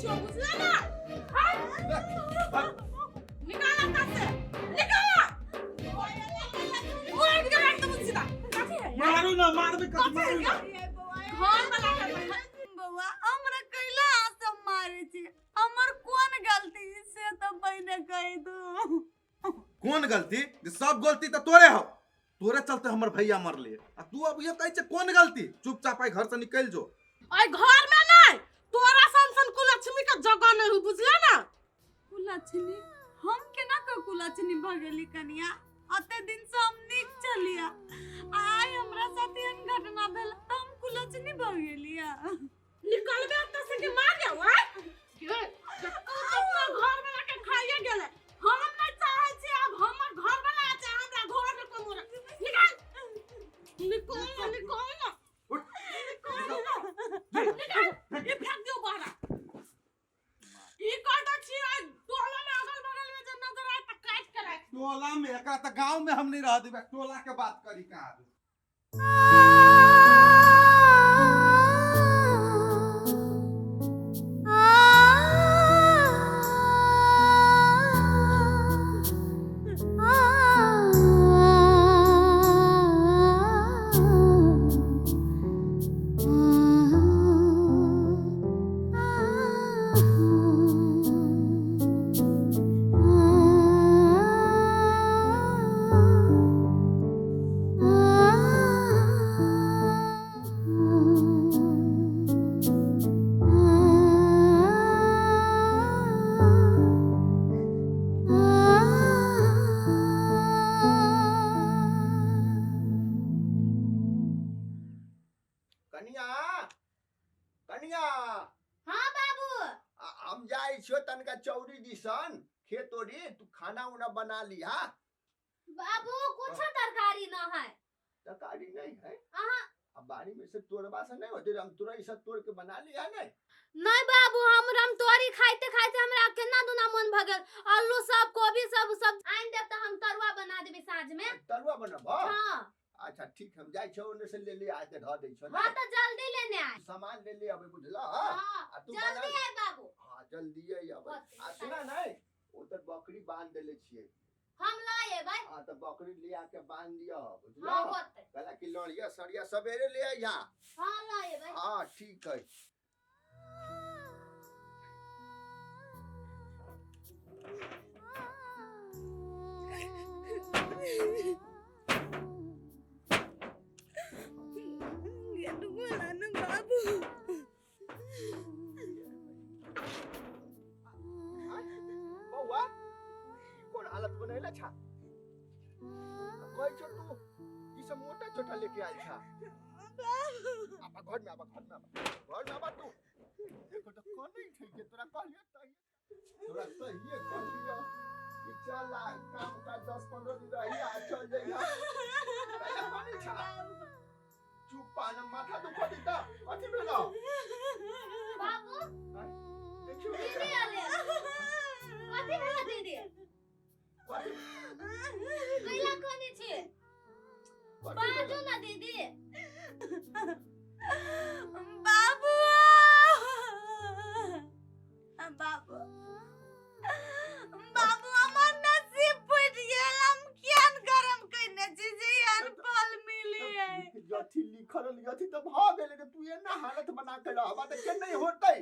छो बुझला ना निकाल अंदर से निकाल ओए निकाल एकदम सीधा काठी है मारू ना मार भी कस मारू ना घर वाला है बउआ हमरा कैला सब मारे छी हमर कोन गलती से तो बहने कह दू कौन गलती सब गलती तो तोरे हो तोरे चलते हमर भैया मरले आ तू अब ये कहै छै कौन गलती चुपचाप आई घर से निकल जो ओए घर में नहीं तोरा संसन कुलक्ष्मी का जगह नहीं बुझला ना कुलछनी हम केना क कुलछनी भगेली कनिया अते दिन से हम निक चलिया आय हमरा साथ एहन घटना भेल त हम कुलछनी भगेलिया निकलबे त से के मार दे ओए अपना घर में आके खाइए गेले हम नहीं चाहे छी अब हमर घर वाला आ चाहे हमरा घर में कोन निकाल निकाल निकाल ना निकाल ये फेंक दियो बाहर ई कह द छी टोला में अगल बगल में जब नजर आए त काट के रख टोला में एकरा त गांव में हम नहीं रह देबे टोला के बात करी का कनिया हां बाबू हम जाई छो तनका चौरी दिसन खेतोरी तू खाना उना बना लिया बाबू कुछ तरकारी न है तरकारी नहीं है अहाँ अब बाड़ी में से तोड़वा से नहीं होते हम तुरई सब तोड़ के बना लिया नहीं नहीं बाबू हम तोरी खाइते खाइते हमरा केना दुना मन भगल आलू सब कोबी सब आइन देब त हम तरुआ बना देबे साँझ में तरुआ बनबो हां अच्छा ठीक हम जाई छो ओने से ले आके ध दै छो हां त जल्दी लेने आइ सामान ले अबे बुझला हां आ तू जल्दी आइ बाबू हां जल्दी आई अब आ सुना नहीं उधर बकरी बांध देले छिए हम ल एबै हां त बकरी ले आके बांध दिया बुझला हां होतै कहला कि लड़िया सड़िया सवेरे ले आई यहां हां ल एबै हां ठीक है बउआ कौन हालत बनैला छा कोई छो तू ई सब मोटा छोटा लेके आइल छा अब घर में आबा तू देखो तो कौन नहीं छै के तोरा कहलिए तोरा सही कहलिए कि चल आ काम का 10-15 दिन रही आ चल जाइया पहले पानी छा चुप पान माथा दुखो दिता अथी भेलो बाबू देखियो दीदी आले कथि भेल दीदी कैला कोनी छी बाजू ना दीदी बाबू बाबू बाबू हमर नसीब फूट गेल हम कियान गरम कइने छी जे यार फल मिली है जथी लिखल यथी त भ गेले के तू एना हालत बना के रहबा त के नहीं होतै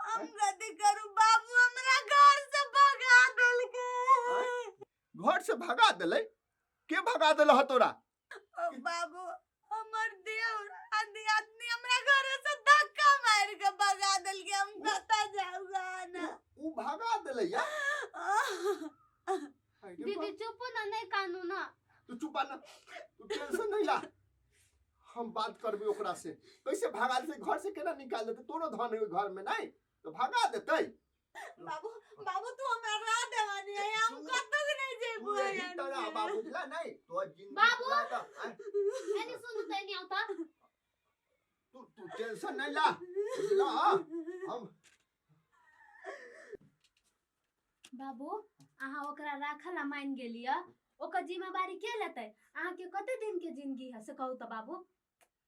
हम कथि करू बाबू हमरा घर से भगा देलकै घर से भगा देले के भगा देल ह तोरा बाबू हमर देवर आदमी हमरा घर से धक्का मार के भगा देलकै हम कता जाऊगा ना ऊ भगा देले या दीदी चुप ना नहीं कानू ना तू चुप ना तू टेंशन नहीं ला हम बात करबे ओकरा से कैसे भगा दे घर से केना निकाल देते तोरो धन है घर में नहीं तो भगा देते बाबू बाबू तू हमरा देवानी है हम कतौ नहीं जेबू तू यही तरह बाबू बुझला नहीं तो जिंदगी बाबू पूरा तो एनी सुन तै नहीं आवता तू टेंशन नहीं ला बुझला हम बाबू आहा ओकरा राखला मान गेलिया ओकर जिम्मेवारी के लेतै आहा के कते दिन के जिंदगी है से कहू त बाबू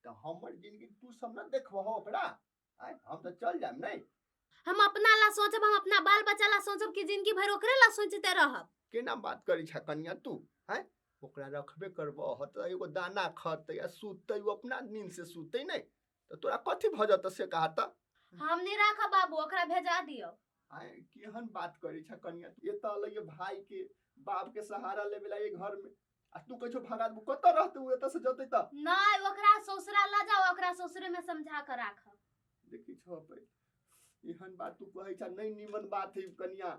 तो हमर जिंदगी तू सब न देखबो ओकरा हम तो चल जाम नहीं हम अपना ला सोचब, हम अपना बाल बच्चा ला सोचब कि जिंदगी भर ओकरे ला सोचते रहब। केना बात करी छ कन्या तू हैं? ओकरा रखबे करबो हत एगो दाना खत या सुतै वो अपना नींद से सुतै नहीं तो तोरा कथी भ जत से कहा त? हम नहीं राखब बाबू, ओकरा भेजा दियो। आय केहन बात करी छ कन्या तू? एत लगे भाई के बाप के सहारा लेबे ला ये घर में आ तू कछो भगात कत रहते उ एत से जतै त? नहीं, ओकरा ससुरा ला जाओ, ओकरा ससुरे में समझा कर राखब। देखी छ पे एहन बात तू कहै छ नहीं निमन बात है कन्या।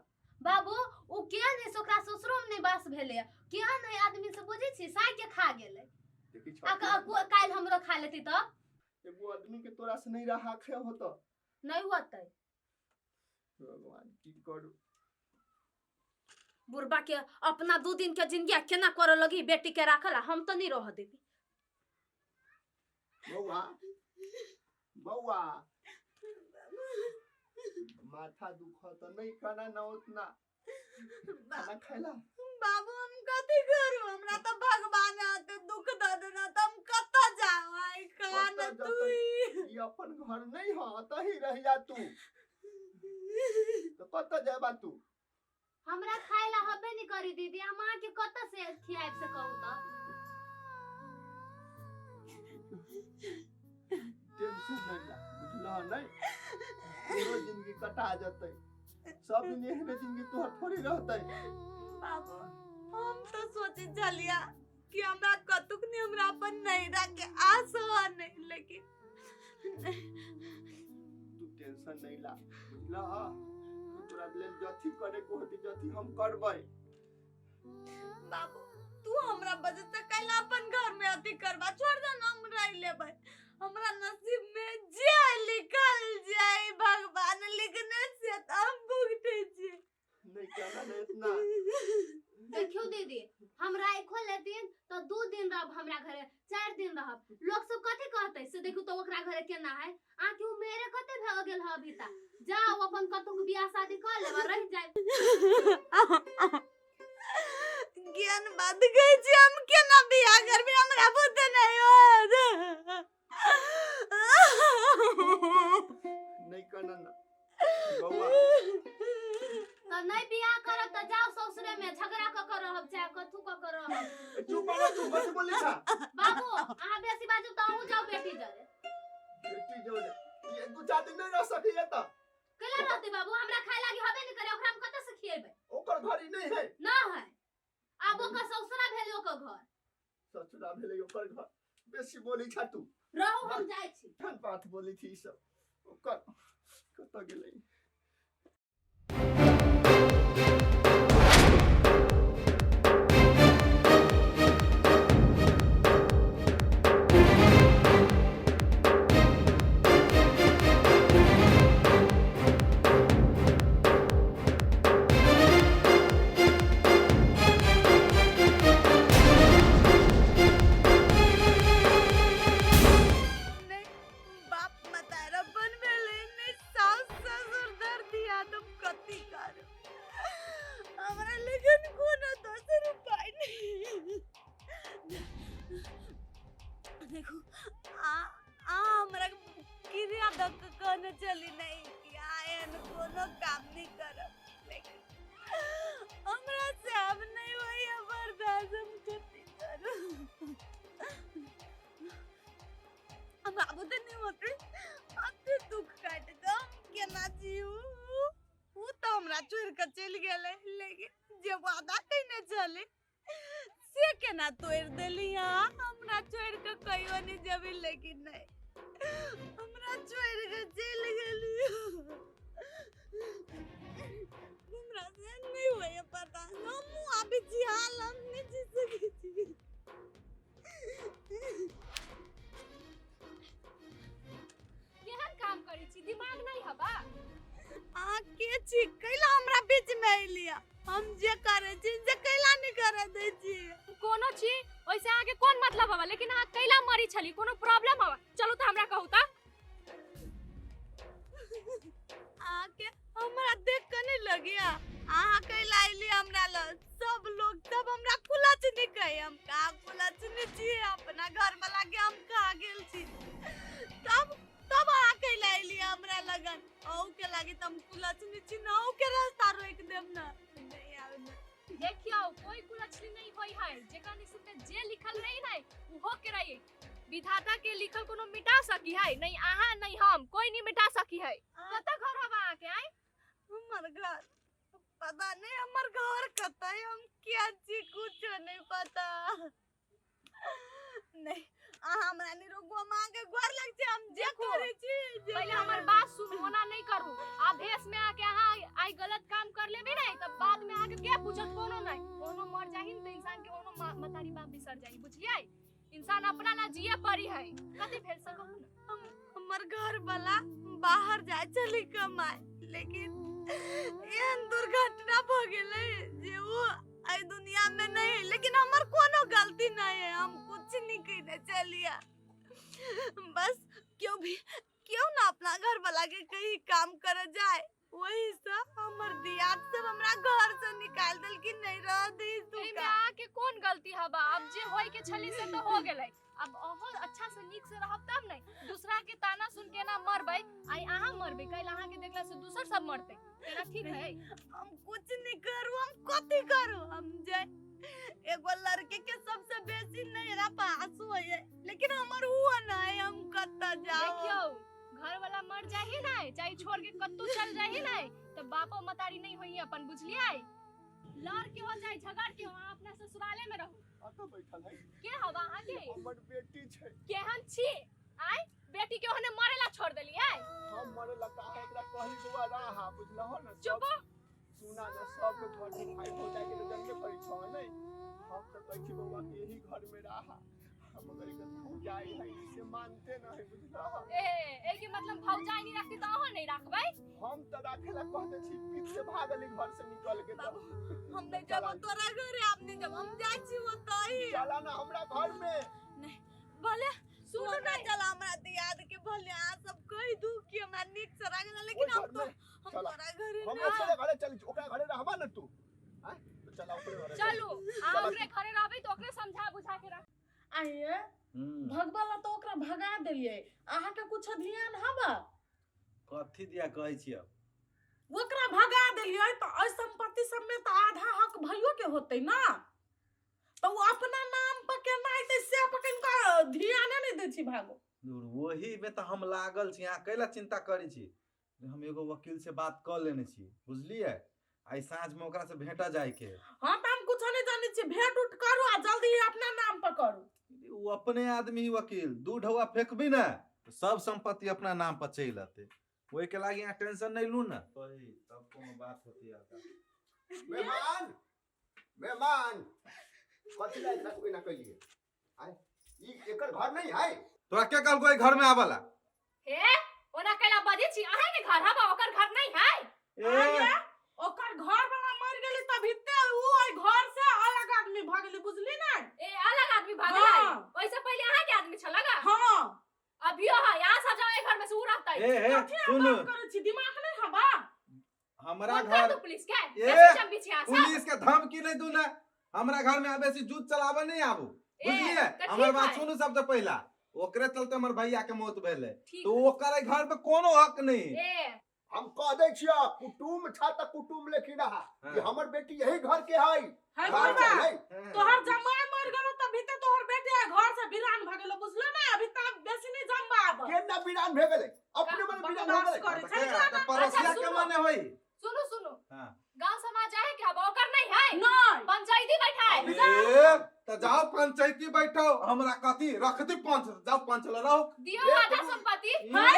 बाबू उ के ने ओकरा ससुरो में नहीं बास भेले, के नहीं आदमी से बुझै छी साइ के खा गेले। देखी छ काल हमरो खा लेती त एगो आदमी के तोरा से नहीं रहा खे होत। नहीं होतै। भगवान की करू। बुढ़बा के अपना 2 दिन के जिंदगी केना करे लगी बेटी के राखल, हम तो नहीं रह देबी। बौआ बौआ माथा दुखत नहीं खाना ना उतना खाना खैला। बाबू हम कथी करू, हमरा तो भगवान आते दुख द देना त हम कत जाऊ। आई कान कत तू जतै? ये अपन घर नहीं ह तही रहिया तू तो कत जाबा तू? हमरा खाए ला हबे नहीं करी दीदी, हम आके कत से खियाब से कहू त? टेंशन नहीं ला, बुझला नहीं? पूरा जिंदगी कटा जतै, सब दिन एहने जिंदगी तोहर थोड़ी रहतै। बाबू हम तो सोचे चलिया कि हमरा कतुक नहीं, हमरा अपन नहीं रखे आस हो नहीं, लेकिन तू टेंशन नहीं ला, बुझला? तोरा लेल जथी करे को होती जथी हम करबै। बाबू तू हमरा वजह से कल अपन घर में अति करवा छोड़ दे ना, हम रह लेबै। हमरा नसीब में जे लिखल जाए भगवान लिखने से त हम भुगते छी। नहीं कहना नहीं इतना। देखियो दीदी, हमरा खो लेतिन तो 2 दिन रहब हमरा घरे, 4 दिन रहब, लोग सब कथी कहतै से देखू तो ओकरा घरे केना है। आकि उ मेरे कते भ गेल ह अभी तक, जाओ अपन कतौ के बियाह शादी कर लेबा रह जाए। ज्ञान बात गई छी, हम केना बियाह करबे, हमरा बुझे नहीं हो। नहीं कहना ना बौआ। तो नहीं बियाह करब तो जाओ ससुरे में झगड़ा क कर रहब, चाहे कथु क कर रहब। चुप बना, तू बस बोली था। बाबू अहाँ बेसी बाजू तो अहूँ जाओ बेटी जरे। बेटी जोड़े ये 2-4 दिन नहीं रह सकिए त। केला रहते बाबू, हमरा खाए लागी हबे नहीं करे, ओकरा हम कत से खिएबै? ओकर घर ही नहीं है। ना है, आब ओकर ससुरा भेल ओकर घर। ससुरा भेले ओकर घर। बेसी बोली छा तू। रहू हम जाय छी। ठन बात बोली थी सब। ओकर कत गेलै? देखो हमरा क्रिया दक कहने चली नहीं कि आयन कोनो काम नहीं करब, लेकिन हमरा से अब नहीं होई, बर्दाश्त हम कथी करू। हम अब तो नहीं होते, अते दुख काट दो केना जीऊ। उ तो हमरा छोड़ के चल गेले, लेकिन जे वादा कइने चले से केना तोड़ देली। हमरा छोड़ के कहियो नहीं जबी, लेकिन नहीं हमरा छोड़ के चल गेली। हमरा से नहीं होए पता, हम अभी जी हाल हम नहीं जी सकी छी। केहन काम करी छी, दिमाग नहीं हबा? के छी कैला हमरा बीच में आइलिया, हम जे करे छी जे कैला नहीं करे दे छी। कोनो छी ओइसे आगे कोन मतलब हवा, लेकिन आ कैला मरी छली, कोनो प्रॉब्लम हवा? चलो तो हमरा कहू त। आके हमरा देख के नहीं लगिया आहा कैला आइली हमरा ल। सब लोग सब हमरा खुला चनी कहे, हम का खुला चनी छी, अपना घर में लागे हम का गेल छी। तब आ कैला आइली हमरा लगन, औ के लागे तम के लिखल कोनो मिटा सकी है नहीं आहा नहीं हम कोई नहीं मिटा सकी है कत घर हवा आके आए हमर घर पता नहीं हमर घर कत है हम क्या छी कुछ नहीं पता नहीं हमरा नि रोगवा मांगे घर लग छे हम जे करे छी पहले हमर बात सुन होना नहीं करू आ भेस में आके आहा आई गलत काम कर लेबे नहीं तब बाद में आके के पूछत कोनो नहीं कोनो मर जाही त इंसान के कोनो मतारी बाप बिसर जाई बुझलिए इंसान अपना ना जिए पड़ी है कथि भेल सको हमर घर वाला बाहर जाय चली कमाए लेकिन एहन दुर्घटना भ गेले जे वो आई दुनिया में नहीं लेकिन हमर कोनो गलती नहीं है हम कुछ नहीं कहने चलिया बस क्यों ना अपना घर वाला के कहीं काम कर जाए वही से हमर दियाद सब हमरा घर से निकाल देल कि नहीं रह दी तू में आके कौन गलती हबा अब जे होय के छली से तो हो गेलै अब और अच्छा से नीक से रहब तब नहीं दूसरा के ताना सुन के ना मरबै आई आहा मरबै कैल आहा के देखला से दूसर सब मरते तेरा ठीक है हम कुछ नहीं करू हम कथि करू हम जे एगो लड़के के सबसे बेसी नहीं रा पास होए लेकिन हमर हुआ नहीं हम कत्ता जाओ देखियो घर वाला मर जाही नहीं चाहे छोड़ के कत्तू चल जाही नहीं तो बापो मतारी नहीं होई अपन बुझलिए लड़ के हो जाए झगड़ के वहां अपना ससुराले में रहो आता बैठल है के हवा आहा के हमर बेटी छै केहन छी आई बेटी के ओहने मरेला छोड़ देलिए हम मरे लगा है एकरा कहली दुआ रहा बुझलहो न चुप सुना ना सब लोग घर में भाई हो जाए के तो जन्मे पड़ी छ नहीं हम तो कहै छी बउआ के यही घर में रहा हम अगर के भौजाई है इसे मानते नहीं बुझलहो ए के मतलब भौजाई नहीं रखती तो अहो नहीं रखबै हम तो राखेला कहते छी पीठ से भागली घर से निकल के तो हम नहीं जब तोरा घरे आप नहीं जब हम जाय छी ओतही चला ना हमरा घर में नहीं भले सुनो ना चला हमरा दियाद के भले आ सब कह दू कि हमरा नीक से राखना लेकिन हम तोरा घरे हम ओकरे घरे चली ओकरा घरे रहबा न तू हैं तो चला ओकरे घरे चलू आ ओकरे घरे रहबै तो ओकरे समझा बुझा के रख आइए भगवाला तो ओकरा भगा देलिए अहाँ के कुछ ध्यान हबा कथि दिया कहै छियै ओकरा भगा देलिए तो अ संपत्ति सब में तो आधा हक भइयो के होतै ना तो वो अपना नाम पर केना आइते से पकन का ध्यान नहीं दै छी भागो वही में तो हम लागल छी यहाँ कैला चिंता करै छी हम एगो वकील से बात कर लेने छी बुझलिए आई साँझ में ओकरा से भेंटा जाए के हां त हम कुछ नहीं जानै छी भेंट उठ करू आ जल्दी अपना नाम पर करू वो अपने आदमी वकील दू ढौआ फेंकबी ना तो सब संपत्ति अपना नाम पर चल आते वही के लागी यहाँ टेंशन नहीं लू ना वही तब कोनो बात होती है मेहमान मेहमान कथि लाई तक कोई ना कहिए आई ई एकर घर नहीं है तोरा के कहल कोई घर में आवाला हे ओना कैला बजे छी अहाँ के घर हबा ओकर घर नहीं है आगे ओकर घर वाला मर गेली त भित्ते उ ओइ घर से अलग आदमी भ गेली बुझली ना ए अलग आदमी भागल है ओइसे पहले अहाँ के आदमी छलगा हां अभियो है यहाँ सब जाओ घर में से उ रहता है ए सुन करे छी दिमाग नहीं हबा हमरा घर घर पुलिस के ए, ऐसे चंबी छी आसा पुलिस के धमकी नहीं दू ना हमरा घर में आबे से जूत चलावे नहीं आबू बुझलिए तो हमर ठीक बात है। सुनू सबसे पहला ओकरे चलते हमर भैया के मौत भेले ठीक तो ओकरे घर में कोनो हक नहीं ए हम कह दे छिया कुटुम छा त कुटुम लेखी रहा कि हमर बेटी यही घर के है है बात बाबा है तोहर जमाई मर गेलो त भित्ते तोहर बेटी घर से वीरान भ गेलो बुझलो ना अभी तक बेसी नहीं जम्बा आब के ना बिरान भे गेले अपने मन बिरान हो गेले करे तो छै तो पड़ोसिया के माने होई सुनो सुनो हां गांव समाज है क्या ओकर नहीं है नहीं पंचायती बैठा है ए तो जाओ पंचायती बैठो हमरा कथी रखती पंच जाओ पंच ल रहो दियो आधा संपत्ति है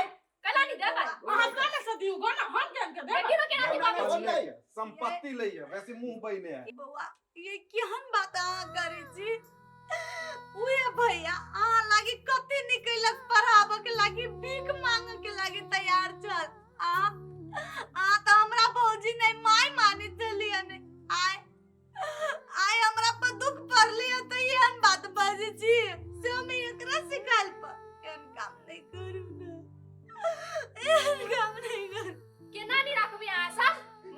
कला नहीं देबा अहाँ काले से दियो गो ना हम के देबा लेकिन के नहीं बात हो गई संपत्ति लइए वैसे मुंह बइने है बउआ ये केहन बात अहाँ करे छी उए भैया अहाँ लागी कते निकलक पढ़ाबे के लागी भीख मांगे के लागी तैयार चल आ त हमरा भौजी नहीं माय मानी चलिए ने आय हमरा पर दुख पड़लिए त एहन बात बाजे छी से हम एकरा सिखाल पर एहन काम नहीं करू ना एहन काम नहीं करू केना नहीं रखबी आशा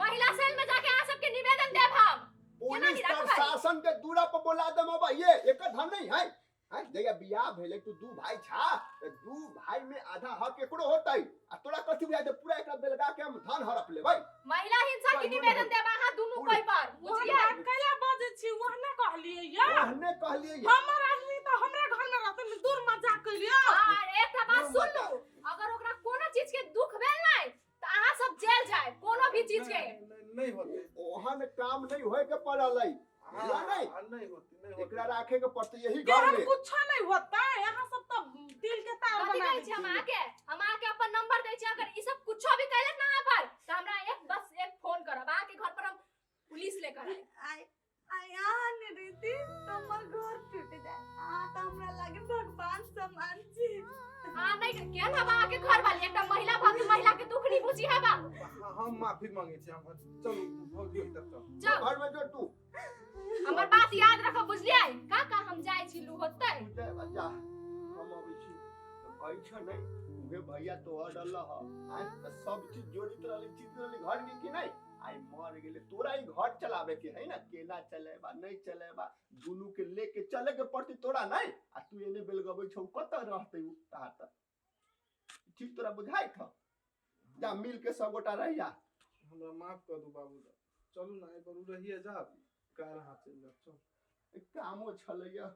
महिला सेल में जाके आ सबके निवेदन देब हम पुलिस प्रशासन के दूरा पर बोला दे बाबा ये एक धन नहीं है हैं जया बियाह भेले तू दू भाई छा त दू भाई में आधा हक एकरो होतै आ तोरा कथि बुझाय दे पूरा एकरा बेलगा के हम धन हड़प लेबै महिला हिंसा के निवेदन देब अहाँ दुनु कोई पर बुझलिए बात कैला बाजे छी वहने कहलिए या कहने कहलिए हमर आदमी तो हमरा घर में रहते दूर मजाक कर देलियो और एकटा बात सुन लू, अगर ओकरा कोनो चीज के दुख भेल नै त अहाँ सब जेल जाए, कोनो भी चीज के नहीं होते ओहन काम नहीं होए के पड़ल है बुझला नहीं नहीं होते एकरा राखे के पड़ते यही के घर हम में कुछ नहीं होता यहाँ सब तो तिल के तार कथी बना कहै छै हम आके अपन नंबर दै छी, अगर ई सब कुछो भी कैलक ना यहाँ पर त हमरा एक फोन करब, आके घर पर हम पुलिस लेकर आए। यहाँ ने रीति हमर घर टूट जाए तो हमरा लगे भगवान समान छी। हां नहीं केन हवा आके घर वाली एकटा महिला भागी महिला के दुख नहीं बुझी हवा। हम माफी मांगे छी, हम चलो भगियो तक जाओ घर में जो तू हमर बात याद रखो, बुझलियै का हम जाय छी लू होतै। जा बच्चा हम अबै छी तो कहै छ नहीं उहे भैया तो अडल ह आज त सब चीज जोड़ी तरह चीज रहले घर में कि नहीं आई मर गेले तोरा ही घर चलावे के है ना, केना चलेबा नहीं चलेबा दुनू के लेके चले के पड़ती तोरा नहीं आ तू एने बेलगबै छौ कत रहतै उ तात ठीक तोरा बुझाई था जा मिल के सब गोटा रह जा। हमरा माफ कर दू बाबू, चलू ना एक बार रहिए जा कार हाथ चल जा चल कामो छलैया